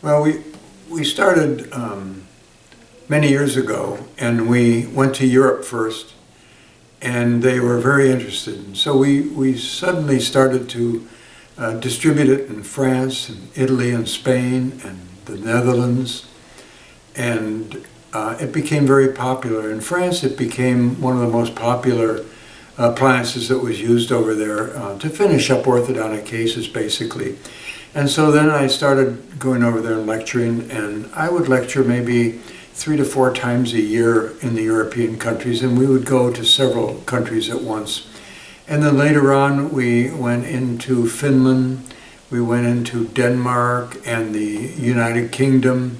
Well, we started many years ago, and we went to Europe first, and they were very interested. And so we suddenly started to distribute it in France, and Italy, and Spain, and the Netherlands, and it became very popular. In France, it became one of the most popular appliances that was used over there to finish up orthodontic cases, basically. And so then I started going over there and lecturing, and I would lecture maybe 3 to 4 times a year in the European countries, and we would go to several countries at once. And then later on, we went into Finland, we went into Denmark and the United Kingdom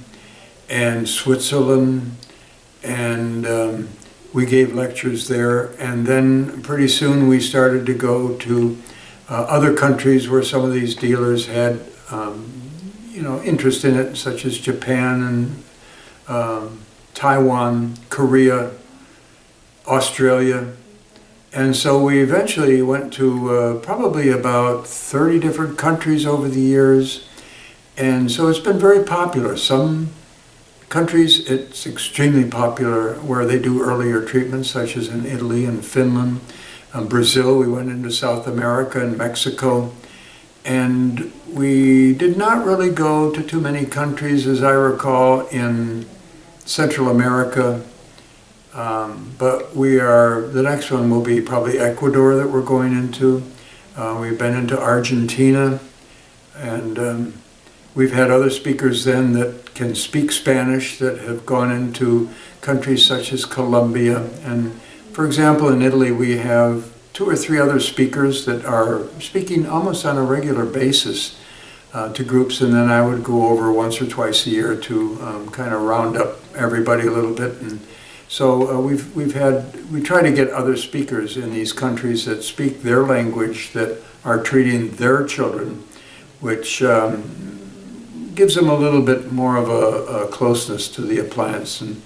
and Switzerland, and we gave lectures there. And then pretty soon we started to go to other countries where some of these dealers had, interest in it, such as Japan and Taiwan, Korea, Australia. And so we eventually went to probably about 30 different countries over the years. And so it's been very popular. Some countries it's extremely popular where they do earlier treatments, such as in Italy and Finland. Brazil, we went into South America and Mexico. And we did not really go to too many countries, as I recall, in Central America. But the next one will be probably Ecuador that we're going into. We've been into Argentina, and we've had other speakers then that can speak Spanish that have gone into countries such as Colombia. And for example, in Italy, we have 2 or 3 other speakers that are speaking almost on a regular basis to groups, and then I would go over once or twice a year to kind of round up everybody a little bit. And so we try to get other speakers in these countries that speak their language, that are treating their children, which gives them a little bit more of a closeness to the appliance. And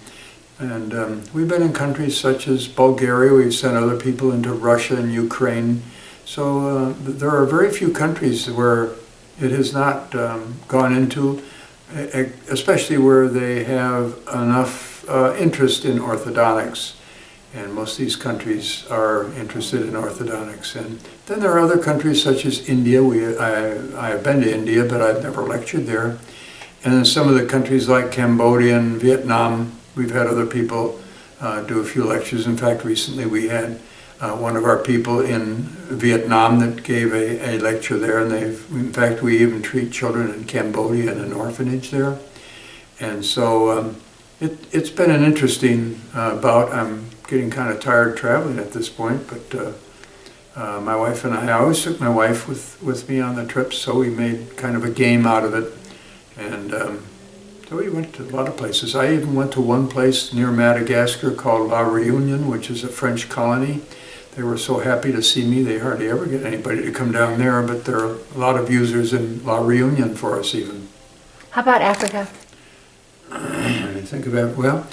we've been in countries such as Bulgaria. We've sent other people into Russia and Ukraine. So there are very few countries where it has not gone into, especially where they have enough interest in orthodontics. And most of these countries are interested in orthodontics. And then there are other countries such as India. I have been to India, but I've never lectured there. And then some of the countries like Cambodia and Vietnam, we've had other people do a few lectures. In fact, recently we had one of our people in Vietnam that gave a lecture there, and in fact, we even treat children in Cambodia in an orphanage there. And so it's been an interesting bout. I'm getting kind of tired traveling at this point, but my wife and I always took my wife with me on the trips, so we made kind of a game out of it. And so we went to a lot of places. I even went to one place near Madagascar called La Réunion, which is a French colony. They were so happy to see me, they hardly ever get anybody to come down there, but there are a lot of users in La Réunion for us even. How about Africa? I think about it. Well,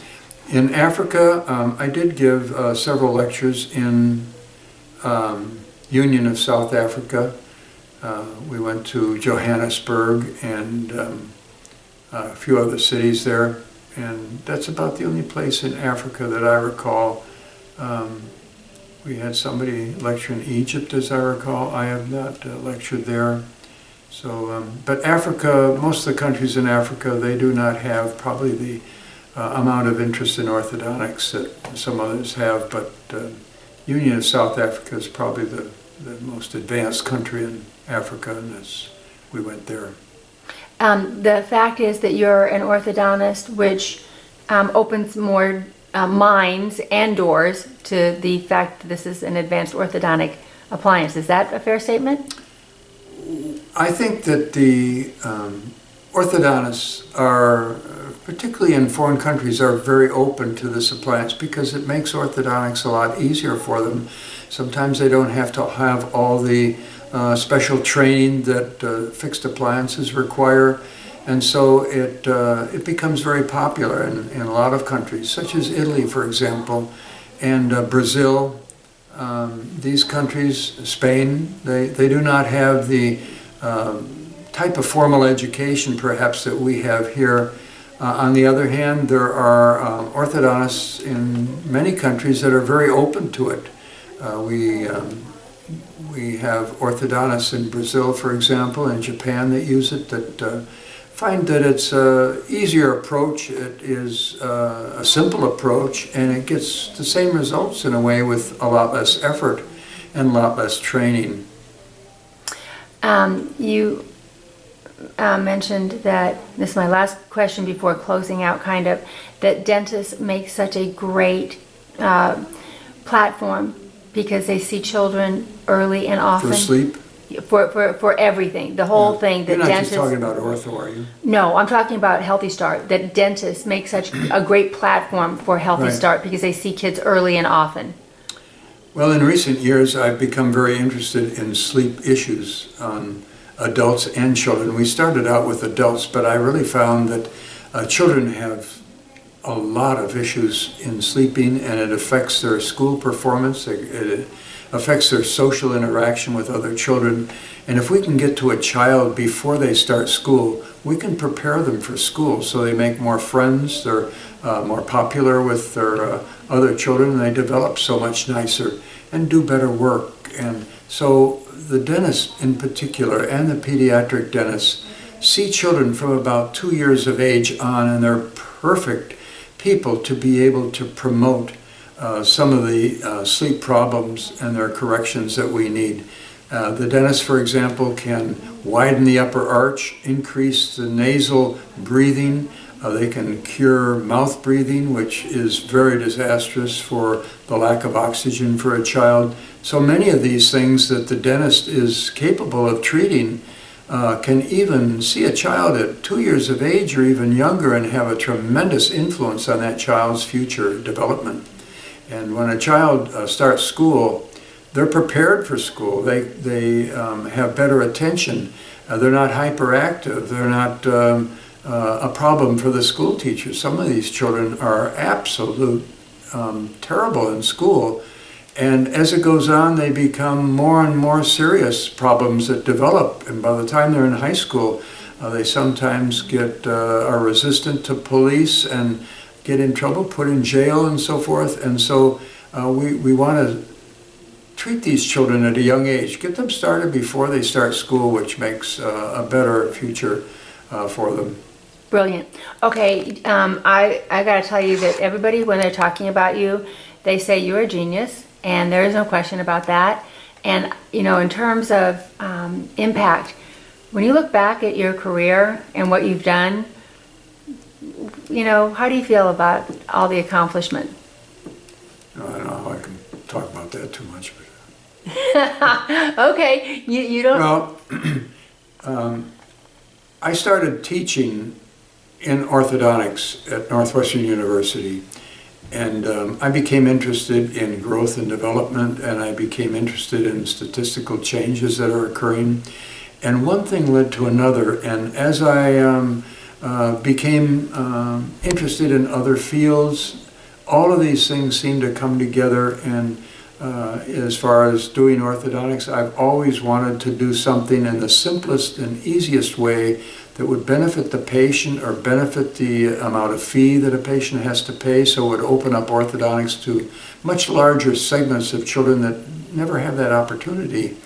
in Africa, I did give several lectures in Union of South Africa. We went to Johannesburg and a few other cities there, and that's about the only place in Africa that I recall. We had somebody lecture in Egypt, as I recall. I have not lectured there. So, but Africa, most of the countries in Africa, they do not have probably the amount of interest in orthodontics that some others have, but Union of South Africa is probably the most advanced country in Africa, and we went there. The fact is that you're an orthodontist, which opens more minds and doors to the fact that this is an advanced orthodontic appliance. Is that a fair statement? I think that the orthodontists are, particularly in foreign countries, are very open to this appliance because it makes orthodontics a lot easier for them. Sometimes they don't have to have all the special training that fixed appliances require. And so it becomes very popular in a lot of countries, such as Italy, for example, and Brazil. These countries, Spain, they do not have the type of formal education perhaps that we have here. On the other hand, there are orthodontists in many countries that are very open to it. We have orthodontists in Brazil, for example, and Japan that use it, that find that it's an easier approach. It is a simple approach, and it gets the same results in a way with a lot less effort and a lot less training. You mentioned that, this is my last question before closing out, kind of, that dentists make such a great platform because they see children early and often. For sleep? For everything, the whole thing. You're not dentists, just talking about ortho, are you? No, I'm talking about Healthy Start, that dentists make such a great platform for Healthy Right. Start because they see kids early and often. Well, in recent years, I've become very interested in sleep issues on adults and children. We started out with adults, but I really found that children have a lot of issues in sleeping, and it affects their school performance. It affects their social interaction with other children. And if we can get to a child before they start school, we can prepare them for school so they make more friends, they're more popular with their other children, and they develop so much nicer and do better work. And so the dentists in particular, and the pediatric dentists, see children from about 2 years of age on, and they're perfect people to be able to promote some of the sleep problems and their corrections that we need. The dentist, for example, can widen the upper arch, increase the nasal breathing. They can cure mouth breathing, which is very disastrous for the lack of oxygen for a child. So many of these things that the dentist is capable of treating can even see a child at 2 years of age or even younger and have a tremendous influence on that child's future development. And when a child starts school, they're prepared for school. They have better attention. They're not hyperactive. They're not a problem for the school teachers. Some of these children are absolute terrible in school. And as it goes on, they become more and more serious problems that develop. And by the time they're in high school, they sometimes are resistant to police and get in trouble, put in jail and so forth. And so we want to treat these children at a young age, get them started before they start school, which makes a better future for them. Brilliant. Okay, I got to tell you that everybody, when they're talking about you, they say you're a genius, and there is no question about that. And, you know, in terms of impact, when you look back at your career and what you've done, you know, how do you feel about all the accomplishment? I don't know how I can talk about that too much. But Okay, you don't... Well, I started teaching in orthodontics at Northwestern University, and I became interested in growth and development, and I became interested in statistical changes that are occurring, and one thing led to another. And as I became interested in other fields, all of these things seemed to come together. And as far as doing orthodontics, I've always wanted to do something in the simplest and easiest way that would benefit the patient or benefit the amount of fee that a patient has to pay, so it would open up orthodontics to much larger segments of children that never have that opportunity.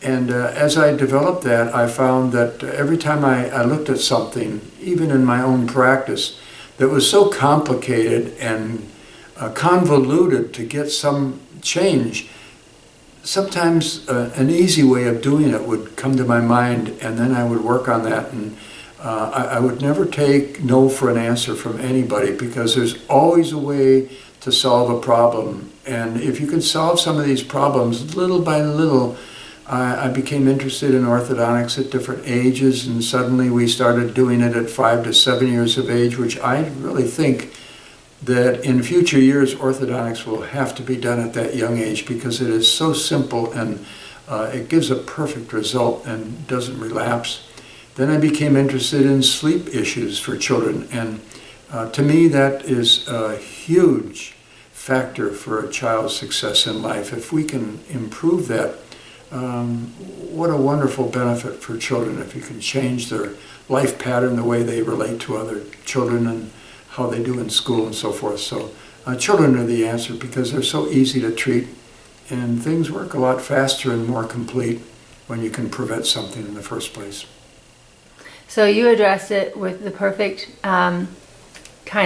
And as I developed that, I found that every time I looked at something, even in my own practice, that was so complicated and convoluted to get some change, sometimes an easy way of doing it would come to my mind, and then I would work on that. And I would never take no for an answer from anybody, because there's always a way to solve a problem. And if you can solve some of these problems little by little, I became interested in orthodontics at different ages, and suddenly we started doing it at 5 to 7 years of age, which I really think that in future years orthodontics will have to be done at that young age, because it is so simple and it gives a perfect result and doesn't relapse. Then I became interested in sleep issues for children, and to me that is a huge factor for a child's success in life. If we can improve that, what a wonderful benefit for children if you can change their life pattern, the way they relate to other children and how they do in school and so forth. So children are the answer because they're so easy to treat and things work a lot faster and more complete when you can prevent something in the first place. So you addressed it with the perfect kind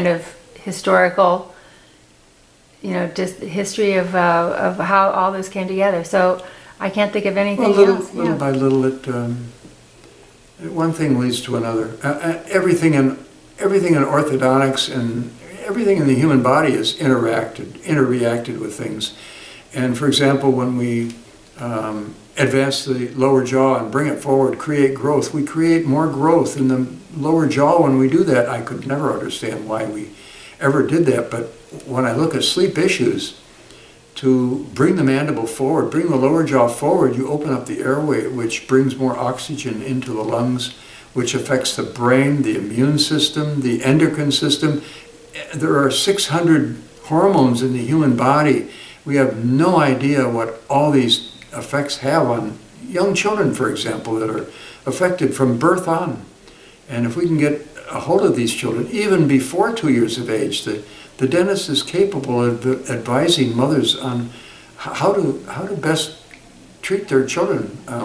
of historical, just history of how all this came together. So I can't think of anything else. Little by little, one thing leads to another. Everything in orthodontics and everything in the human body is interreacted with things. And for example, when we advance the lower jaw and bring it forward, create growth, we create more growth in the lower jaw when we do that. I could never understand why we ever did that, but when I look at sleep issues, to bring the mandible forward, bring the lower jaw forward, you open up the airway, which brings more oxygen into the lungs, which affects the brain, the immune system, the endocrine system. There are 600 hormones in the human body. We have no idea what all these effects have on young children, for example, that are affected from birth on. And if we can get a hold of these children, even before 2 years of age, the dentist is capable of advising mothers on how to best treat their children,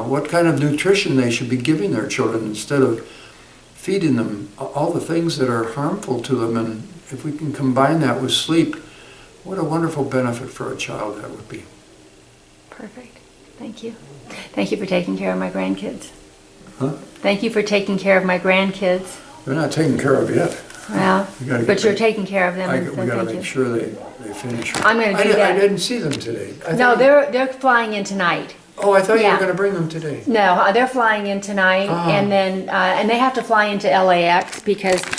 what kind of nutrition they should be giving their children instead of feeding them all the things that are harmful to them. And if we can combine that with sleep, what a wonderful benefit for a child that would be. Perfect. Thank you. Thank you for taking care of my grandkids. Huh? Thank you for taking care of my grandkids. They're not taken care of yet. Well, but you're taking care of them. We got to make sure they finish. I'm going to do that. I didn't see them today. No, they're flying in tonight. Oh, I thought you Yeah. were going to bring them today. No, they're flying in tonight, Oh. and then and they have to fly into LAX because